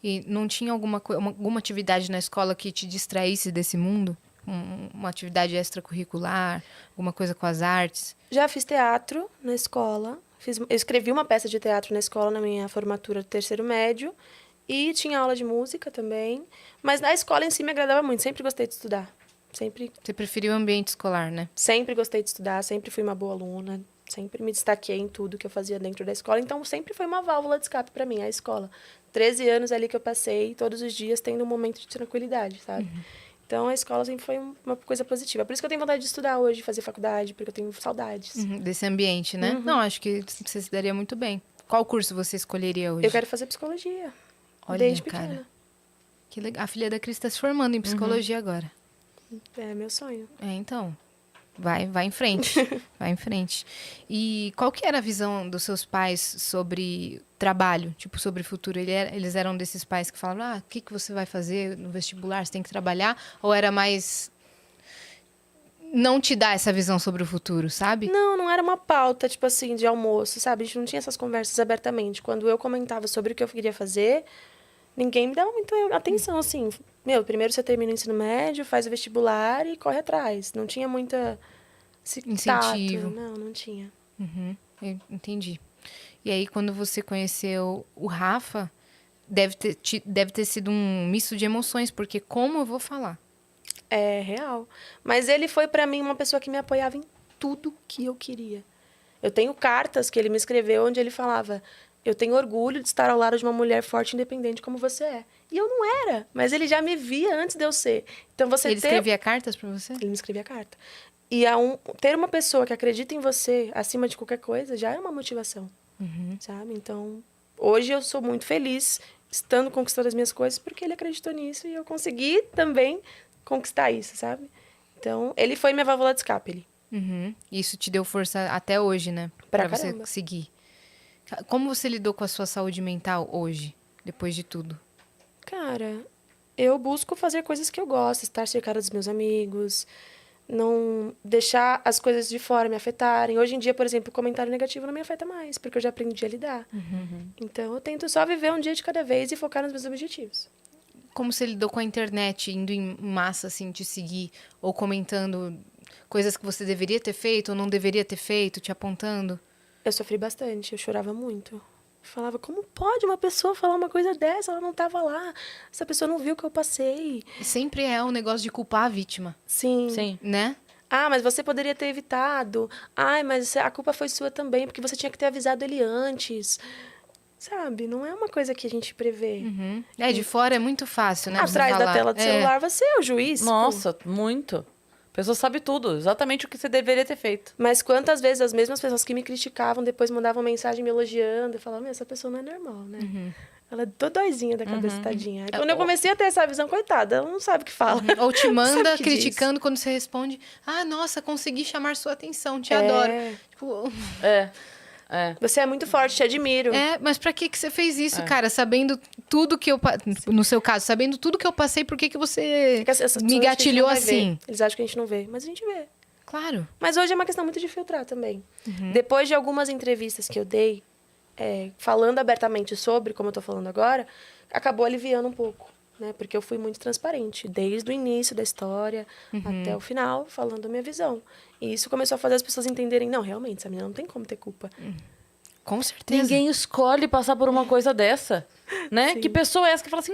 E não tinha alguma atividade na escola que te distraísse desse mundo? Uma atividade extracurricular, alguma coisa com as artes? Já fiz teatro na escola. Eu escrevi uma peça de teatro na escola na minha formatura do terceiro médio. E tinha aula de música também. Mas na escola em si me agradava muito. Sempre gostei de estudar. Você preferiu o ambiente escolar, né? Sempre gostei de estudar. Sempre fui uma boa aluna. Sempre me destaquei em tudo que eu fazia dentro da escola. Então, sempre foi uma válvula de escape para mim, a escola. 13 anos ali que eu passei, todos os dias tendo um momento de tranquilidade, sabe? Então, a escola sempre foi uma coisa positiva. Por isso que eu tenho vontade de estudar hoje, fazer faculdade, porque eu tenho saudades. Desse ambiente, né? Não, acho que você se daria muito bem. Qual curso você escolheria hoje? Eu quero fazer psicologia, Olha, desde pequena. cara, que legal. A filha da Cris está se formando em psicologia agora. É meu sonho. Então, vai em frente, vai em frente. E qual que era a visão dos seus pais sobre trabalho, tipo, sobre o futuro? Eles eram desses pais que falavam, o que você vai fazer no vestibular, você tem que trabalhar? Ou era mais não te dar essa visão sobre o futuro, sabe? Não era uma pauta, tipo assim, de almoço, sabe? A gente não tinha essas conversas abertamente. Quando eu comentava sobre o que eu queria fazer, ninguém me dava muita atenção, assim. Primeiro você termina o ensino médio, faz o vestibular e corre atrás. Não tinha muita incentivo. Tato. Não tinha. Eu entendi. E aí, quando você conheceu o Rafa, deve ter sido um misto de emoções, porque como eu vou falar? É real. Mas ele foi pra mim uma pessoa que me apoiava em tudo que eu queria. Eu tenho cartas que ele me escreveu onde ele falava: eu tenho orgulho de estar ao lado de uma mulher forte e independente como você é. E eu não era, mas ele já me via antes de eu ser. Então Ele escrevia cartas pra você? Ele me escrevia carta. E ter uma pessoa que acredita em você acima de qualquer coisa já é uma motivação, sabe? Então, hoje eu sou muito feliz estando conquistando as minhas coisas porque ele acreditou nisso e eu consegui também conquistar isso, sabe? Então, ele foi minha válvula de escape. Isso te deu força até hoje, né? Pra você caramba. seguir. Como você lidou com a sua saúde mental hoje, depois de tudo? Cara, eu busco fazer coisas que eu gosto, estar cercada dos meus amigos, não deixar as coisas de fora me afetarem. Hoje em dia, por exemplo, o comentário negativo não me afeta mais, porque eu já aprendi a lidar. Então, eu tento só viver um dia de cada vez e focar nos meus objetivos. Como você lidou com a internet, indo em massa, assim, te seguir, ou comentando coisas que você deveria ter feito ou não deveria ter feito, te apontando? Eu sofri bastante, eu chorava muito. Eu falava, como pode uma pessoa falar uma coisa dessa? Ela não estava lá. Essa pessoa não viu o que eu passei. E sempre é um negócio de culpar a vítima. Sim. Né? Mas você poderia ter evitado. Mas a culpa foi sua também, porque você tinha que ter avisado ele antes. Sabe? Não é uma coisa que a gente prevê. De fora é muito fácil, né? Atrás da tela do celular, você é o juiz. Nossa, muito. A pessoa sabe tudo, exatamente o que você deveria ter feito. Mas quantas vezes as mesmas pessoas que me criticavam depois mandavam mensagem me elogiando. Eu falava, essa pessoa não é normal, né? Ela é dodóizinha da cabeça, tadinha. Aí, quando eu comecei a ter essa visão, coitada, ela não sabe o que fala. Ou te manda que criticando diz. quando você responde. Nossa, consegui chamar sua atenção, te adoro. Tipo, Você é muito forte, te admiro. mas pra que você fez isso, cara? Sabendo tudo que eu... No seu caso, sabendo tudo que eu passei, por que você me gatilhou assim? Eles acham que a gente não vê, mas a gente vê. Claro. Mas hoje é uma questão muito de filtrar também. Depois de algumas entrevistas que eu dei, falando abertamente sobre, como eu tô falando agora, acabou aliviando um pouco, né? Porque eu fui muito transparente, desde o início da história até o final, falando a minha visão. E isso começou a fazer as pessoas entenderem, não, realmente, essa menina não tem como ter culpa. Com certeza. Ninguém escolhe passar por uma coisa dessa, né? Sim. Que pessoa é essa que fala assim,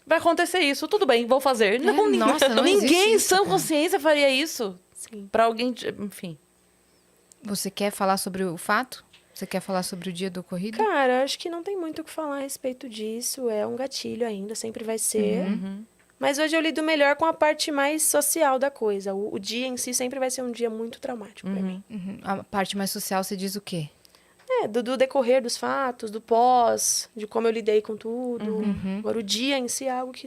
vai acontecer isso, tudo bem, vou fazer. Não, nossa, não ninguém em existe isso, sã cara. consciência faria isso. Sim. Pra alguém, enfim. Você quer falar sobre o fato? Você quer falar sobre o dia do ocorrido? Cara, acho que não tem muito o que falar a respeito disso. É um gatilho ainda, sempre vai ser. Mas hoje eu lido melhor com a parte mais social da coisa. O dia em si sempre vai ser um dia muito traumático pra mim. A parte mais social, você diz o quê? Do decorrer dos fatos, do pós, de como eu lidei com tudo. Agora, o dia em si é algo que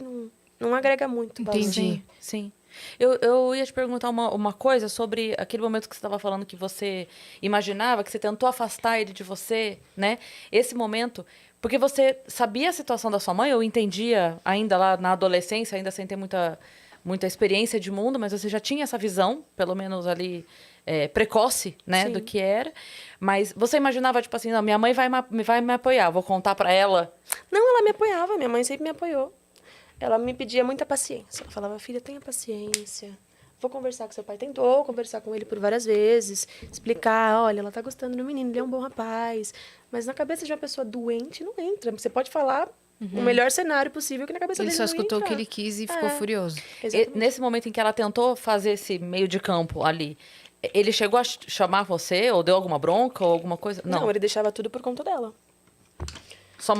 não agrega muito. valor. Entendi. Sim. Eu ia te perguntar uma coisa sobre aquele momento que você estava falando que você imaginava, que você tentou afastar ele de você, né? Esse momento, porque você sabia a situação da sua mãe, eu entendia ainda lá na adolescência, ainda sem ter muita experiência de mundo, mas você já tinha essa visão, pelo menos ali precoce, né, Sim. do que era. Mas você imaginava, tipo assim, não, minha mãe vai me apoiar, vou contar pra ela. Não, ela me apoiava, minha mãe sempre me apoiou. Ela me pedia muita paciência. Ela falava, filha, tenha paciência. Vou conversar com seu pai. Tentou conversar com ele por várias vezes. Explicar, olha, ela tá gostando do menino, ele é um bom rapaz. Mas na cabeça de uma pessoa doente não entra. Você pode falar o melhor cenário possível que na cabeça Ele dele só não ia escutou o que entrar. ele quis e ficou furioso. Exatamente. Nesse momento em que ela tentou fazer esse meio de campo ali, ele chegou a chamar você, ou deu alguma bronca, ou alguma coisa? Não, ele deixava tudo por conta dela. Só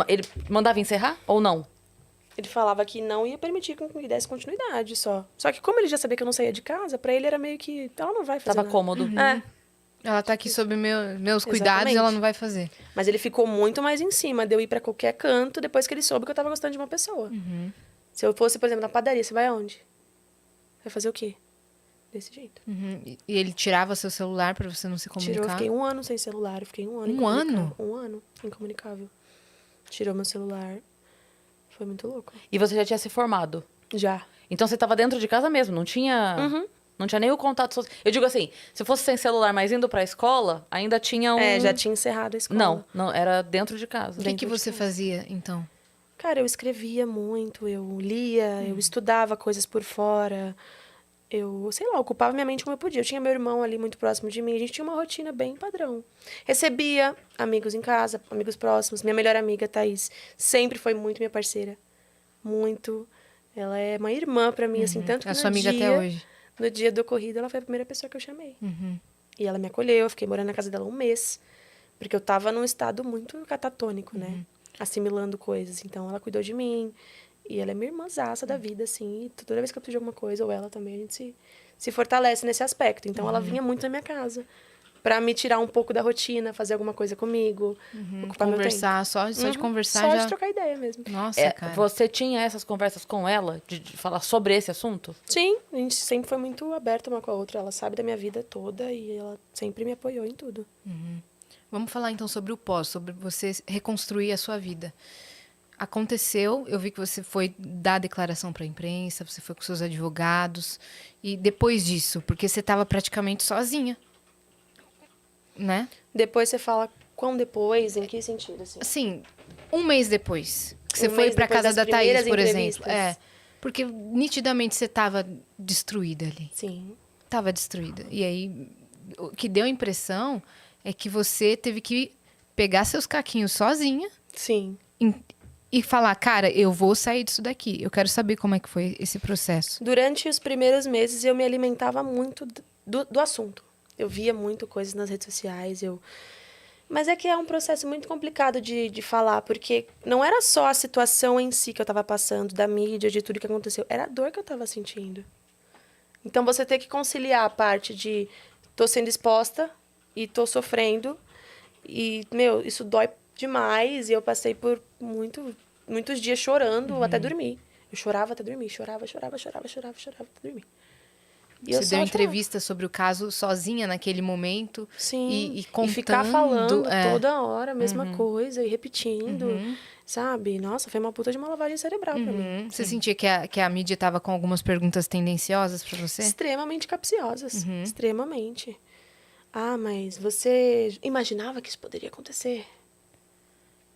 ele mandava encerrar ou não? Ele falava que não ia permitir que desse continuidade só. Só que como ele já sabia que eu não saía de casa, pra ele era meio que... Ela não vai fazer Tava nada. cômodo. É. Ela tá aqui sob meus cuidados, Exatamente. ela não vai fazer. Mas ele ficou muito mais em cima de eu ir pra qualquer canto depois que ele soube que eu tava gostando de uma pessoa. Se eu fosse, por exemplo, na padaria, você vai aonde? Vai fazer o quê? Desse jeito. E ele tirava seu celular pra você não se Tirou, eu comunicar? fiquei 1 ano sem celular, eu fiquei 1 ano Um ano? 1 ano incomunicável. Tirou meu celular. Foi muito louco. E você já tinha se formado. Já. Então você tava dentro de casa mesmo, não tinha... Não tinha nem o contato social. Eu digo assim, se fosse sem celular, mas indo pra escola, ainda tinha já tinha encerrado a escola. Não, era dentro de casa. O que você fazia, então? Cara, eu escrevia muito, eu lia, eu estudava coisas por fora. Eu, sei lá, ocupava minha mente como eu podia. Eu tinha meu irmão ali muito próximo de mim, a gente tinha uma rotina bem padrão. Recebia amigos em casa, amigos próximos. Minha melhor amiga, Thaís, sempre foi muito minha parceira. Muito. Ela é uma irmã pra mim, assim, tanto que É sua amiga até hoje. no dia do ocorrido, ela foi a primeira pessoa que eu chamei. E ela me acolheu, eu fiquei morando na casa dela 1 mês. Porque eu tava num estado muito catatônico, né? Assimilando coisas. Então, ela cuidou de mim. E ela é minha irmãzaça da vida, assim. E toda vez que eu preciso de alguma coisa, ou ela também, a gente se fortalece nesse aspecto. Então, ela vinha muito na minha casa. Pra me tirar um pouco da rotina, fazer alguma coisa comigo. Ocupar meu tempo. Conversar, só de conversar Só já... de trocar ideia mesmo. Nossa, cara. Você tinha essas conversas com ela, de falar sobre esse assunto? Sim, a gente sempre foi muito aberta uma com a outra. Ela sabe da minha vida toda e ela sempre me apoiou em tudo. Vamos falar então sobre o pós, sobre você reconstruir a sua vida. Aconteceu, eu vi que você foi dar declaração para a imprensa, você foi com seus advogados. E depois disso, porque você estava praticamente sozinha, né? Depois você fala, quão depois? Em que sentido, assim? Assim, 1 mês depois, que você Um foi mês para depois casa das da Thaís, primeiras por exemplo. entrevistas. Porque nitidamente você estava destruída ali. Sim. Estava destruída. E aí, o que deu a impressão é que você teve que pegar seus caquinhos sozinha Sim. e falar, cara, eu vou sair disso daqui. Eu quero saber como é que foi esse processo. Durante os primeiros meses, eu me alimentava muito do assunto. Eu via muito coisas nas redes sociais, Mas é que é um processo muito complicado de falar, porque não era só a situação em si que eu estava passando, da mídia, de tudo que aconteceu. Era a dor que eu estava sentindo. Então, você tem que conciliar a parte de tô sendo exposta e tô sofrendo. E, isso dói demais. E eu passei por muitos dias chorando até dormir. Eu chorava até dormir. Chorava até dormir. E Você deu entrevista sobre o caso sozinha naquele momento. Sim, E contando. E ficar falando toda hora a mesma coisa e repetindo, sabe? Nossa, foi uma puta de uma lavagem cerebral pra mim. Você sentia que a mídia estava com algumas perguntas tendenciosas pra você? Extremamente capciosas. Extremamente. Ah, mas você imaginava que isso poderia acontecer?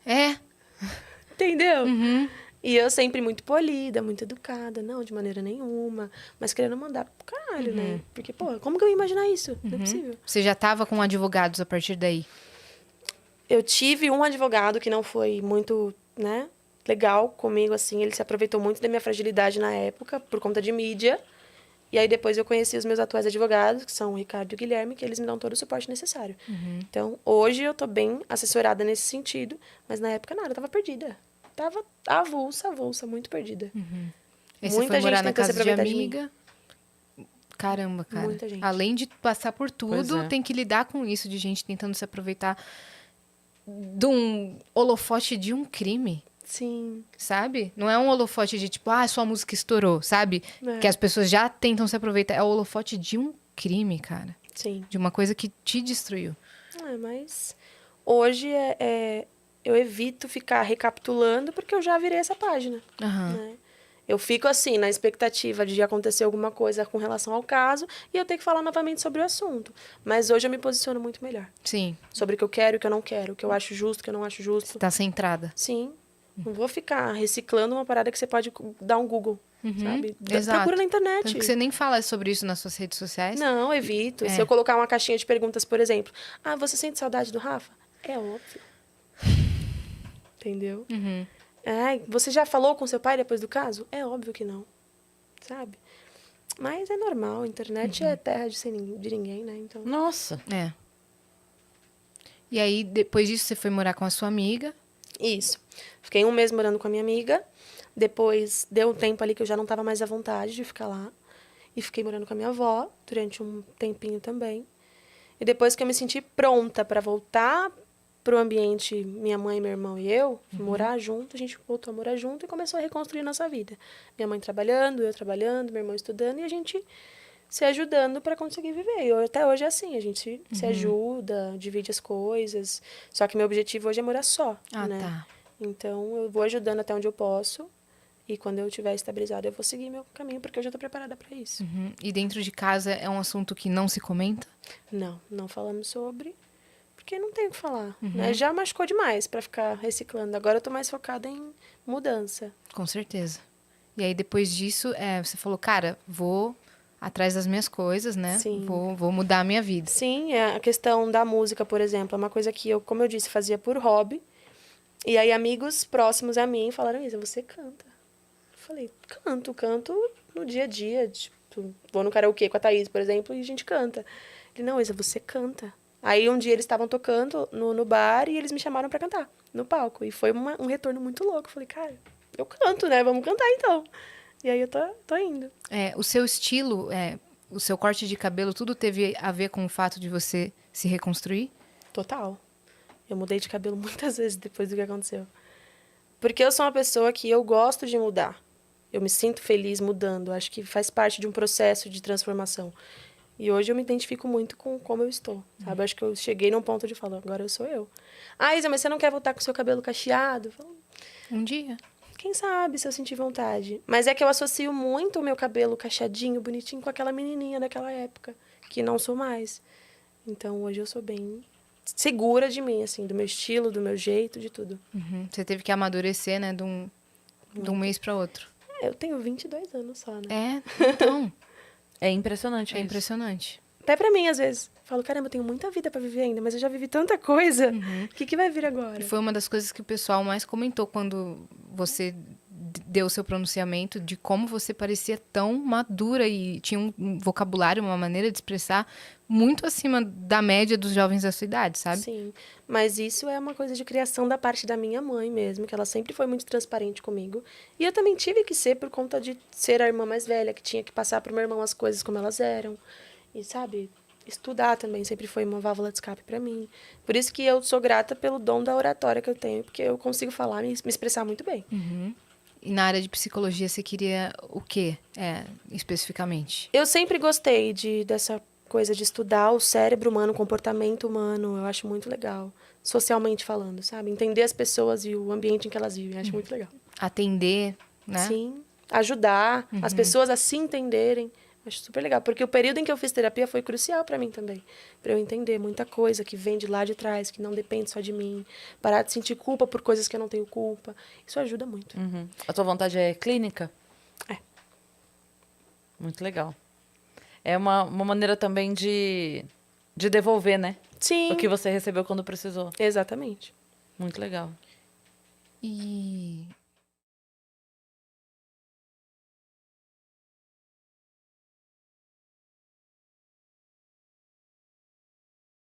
É. Entendeu? E eu sempre muito polida, muito educada. Não, de maneira nenhuma. Mas querendo mandar pro caralho, né? Porque, pô, como que eu ia imaginar isso? Não é possível. Você já estava com advogados a partir daí? Eu tive um advogado que não foi muito, né, legal comigo, assim. Ele se aproveitou muito da minha fragilidade na época, por conta de mídia. E aí depois eu conheci os meus atuais advogados, que são o Ricardo e o Guilherme, que eles me dão todo o suporte necessário. Então, hoje eu tô bem assessorada nesse sentido, mas na época nada, eu tava perdida. Tava avulsa, muito perdida. Aí você Muita foi morar gente na tentou se casa de aproveitar de mim. amiga. Caramba, cara. Muita gente. Além de passar por Pois tudo, é. tem que lidar com isso de gente tentando se aproveitar de um holofote de um crime, Sim. sabe? Não é um holofote de tipo, sua música estourou, sabe? É. Que as pessoas já tentam se aproveitar. É o holofote de um crime, cara. Sim. De uma coisa que te destruiu. Mas hoje eu evito ficar recapitulando porque eu já virei essa página. Aham. Né? Eu fico assim, na expectativa de acontecer alguma coisa com relação ao caso e eu ter que falar novamente sobre o assunto. Mas hoje eu me posiciono muito melhor. Sim. Sobre o que eu quero e o que eu não quero, o que eu acho justo, o que eu não acho justo. Você tá centrada. Sim. Não vou ficar reciclando uma parada que você pode dar um Google, sabe? Exato. Procura na internet. Tanto que você nem fala sobre isso nas suas redes sociais. Não, evito. É. Se eu colocar uma caixinha de perguntas, por exemplo, você sente saudade do Rafa? É óbvio. Entendeu? Você já falou com seu pai depois do caso? É óbvio que não. Sabe? Mas é normal, a internet é terra de ninguém, né? Então... Nossa. É. E aí, depois disso, você foi morar com a sua amiga. Isso. Fiquei 1 mês morando com a minha amiga. Depois, deu um tempo ali que eu já não estava mais à vontade de ficar lá. E fiquei morando com a minha avó durante um tempinho também. E depois que eu me senti pronta para voltar pro ambiente, minha mãe, meu irmão e eu, morar junto, a gente voltou a morar junto e começou a reconstruir nossa vida. Minha mãe trabalhando, eu trabalhando, meu irmão estudando e a gente se ajudando para conseguir viver. E até hoje é assim, a gente se ajuda, divide as coisas. Só que meu objetivo hoje é morar só, né? Tá. Então eu vou ajudando até onde eu posso. E quando eu estiver estabilizada, eu vou seguir meu caminho, porque eu já estou preparada para isso. E dentro de casa é um assunto que não se comenta? Não falamos sobre, porque não tem o que falar. Né? Já machucou demais para ficar reciclando. Agora eu tô mais focada em mudança. Com certeza. E aí, depois disso, você falou, cara, vou atrás das minhas coisas, né? Sim. Vou mudar a minha vida. Sim, a questão da música, por exemplo, é uma coisa que eu, como eu disse, fazia por hobby. E aí amigos próximos a mim falaram, Isa, você canta. Eu falei, canto no dia a dia. Tipo, vou no karaokê com a Thaís, por exemplo, e a gente canta. Ele, não, Isa, você canta. Aí um dia eles estavam tocando no bar e eles me chamaram pra cantar no palco. E foi um retorno muito louco. Eu falei, cara, eu canto, né? Vamos cantar então. E aí eu tô indo. O seu estilo, o seu corte de cabelo, tudo teve a ver com o fato de você se reconstruir? Total. Eu mudei de cabelo muitas vezes depois do que aconteceu. Porque eu sou uma pessoa que eu gosto de mudar. Eu me sinto feliz mudando. Acho que faz parte de um processo de transformação. E hoje eu me identifico muito com como eu estou, sabe? Acho que eu cheguei num ponto de falar, agora eu sou eu. Isa, mas você não quer voltar com o seu cabelo cacheado? Eu falo, Um dia. quem sabe se eu sentir vontade. Mas é que eu associo muito o meu cabelo cacheadinho, bonitinho, com aquela menininha daquela época, que não sou mais. Então hoje eu sou bem segura de mim, assim, do meu estilo, do meu jeito, de tudo. Você teve que amadurecer, né, de um mês para outro. Eu tenho 22 anos só, né? Então, É impressionante é isso. impressionante. Até pra mim, às vezes. Falo, caramba, eu tenho muita vida pra viver ainda, mas eu já vivi tanta coisa. O que vai vir agora? E foi uma das coisas que o pessoal mais comentou quando você deu o seu pronunciamento, de como você parecia tão madura e tinha um vocabulário, uma maneira de expressar muito acima da média dos jovens da sua idade, sabe? Sim, mas isso é uma coisa de criação da parte da minha mãe mesmo, que ela sempre foi muito transparente comigo. E eu também tive que ser por conta de ser a irmã mais velha, que tinha que passar pro meu irmão as coisas como elas eram. E, sabe, estudar também sempre foi uma válvula de escape para mim. Por isso que eu sou grata pelo dom da oratória que eu tenho, porque eu consigo falar e me expressar muito bem. E na área de psicologia, você queria o quê, especificamente? Eu sempre gostei dessa coisa de estudar o cérebro humano, o comportamento humano. Eu acho muito legal, socialmente falando, sabe? Entender as pessoas e o ambiente em que elas vivem. Eu acho muito legal. Atender, né? Sim, ajudar as pessoas a se entenderem. Acho super legal, porque o período em que eu fiz terapia foi crucial para mim também. Para eu entender muita coisa que vem de lá de trás, que não depende só de mim. Parar de sentir culpa por coisas que eu não tenho culpa. Isso ajuda muito. A tua vontade é clínica? É. Muito legal. É uma maneira também de devolver, né? Sim. O que você recebeu quando precisou. Exatamente. Muito legal. E